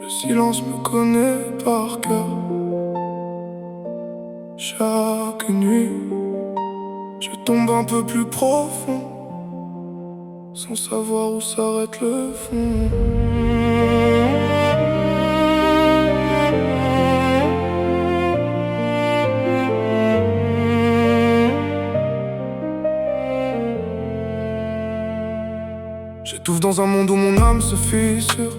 Le silence me connaît par cœur. Chaque nuit, je tombe un peu plus profond, sans savoir où s'arrête le fond. J'étouffe dans un monde où mon âme se fissure.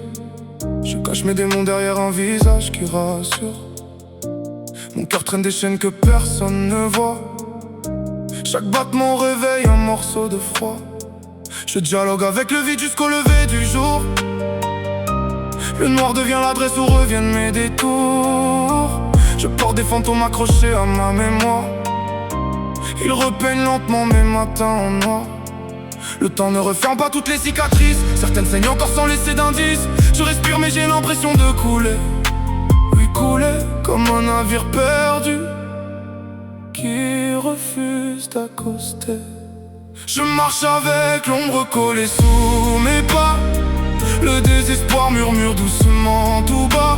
Je cache mes démons derrière un visage qui rassure. Mon cœur traîne des chaînes que personne ne voit. Chaque battement réveille un morceau de froid. Je dialogue avec le vide jusqu'au lever du jour. Le noir devient l'adresse où reviennent mes détours. Je porte des fantômes accrochés à ma mémoire. Ils repeignent lentement mes matins en noir. Le temps ne referme pas toutes les cicatrices. Certaines saignent encore sans laisser d'indices. Je respire mais j'ai l'impression de couler. Oui, couler comme un navire perdu qui refuse d'accoster. Je marche avec l'ombre collée sous mes pas. Le désespoir murmure doucement tout bas.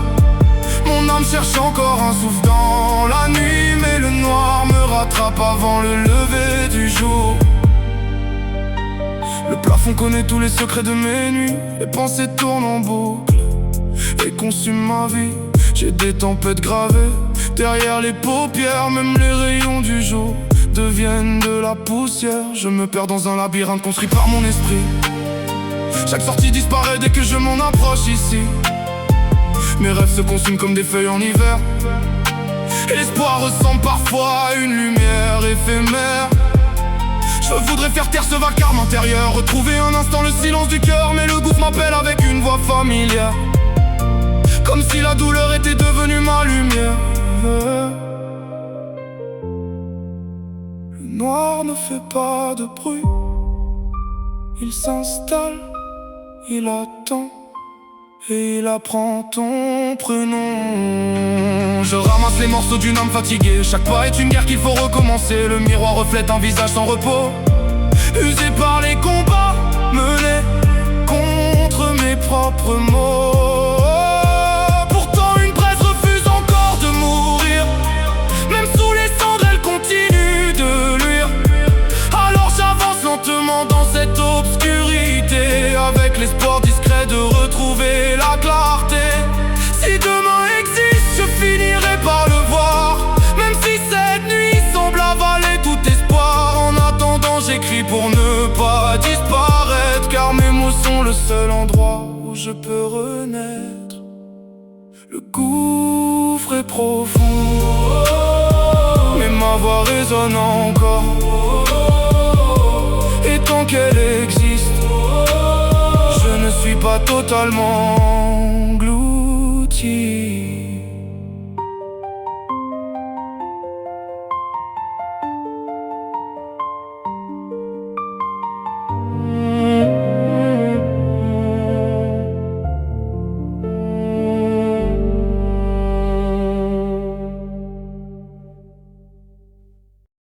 Mon âme cherche encore un souffle dans la nuit, mais le noir me rattrape avant le lever du jour. Le plafond connaît tous les secrets de mes nuits. Les pensées tournent en boucle et consument ma vie. J'ai des tempêtes gravées derrière les paupières. Même les rayons du jour deviennent de la poussière. Je me perds dans un labyrinthe construit par mon esprit. Chaque sortie disparaît dès que je m'en approche ici. Mes rêves se consument comme des feuilles en hiver. Et l'espoir ressemble parfois à une lumière éphémère. Je voudrais faire taire ce vacarme intérieur, retrouver un instant le silence du cœur. Mais le gouffre m'appelle avec une voix familière, comme si la douleur était devenue ma lumière. Le noir ne fait pas de bruit. Il s'installe, il attend et il apprend ton prénom. Je ramasse les morceaux d'une âme fatiguée. Chaque pas est une guerre qu'il faut recommencer. Le miroir reflète un visage sans repos, usé par les combats menés contre mes propres mots. Pourtant une braise refuse encore de mourir. Même sous les cendres elle continue de luire. Alors j'avance lentement dans cette obscurité, avec l'espoir discret de retrouver la clarté. Si demain existe, je finirai par le voir, même si cette nuit semble avaler tout espoir. En attendant, j'écris pour ne pas disparaître, car mes mots sont le seul endroit où je peux renaître. Le gouffre est profond, mais ma voix résonne encore. Et tant qu'elle existe, je ne suis pas totalement englouti.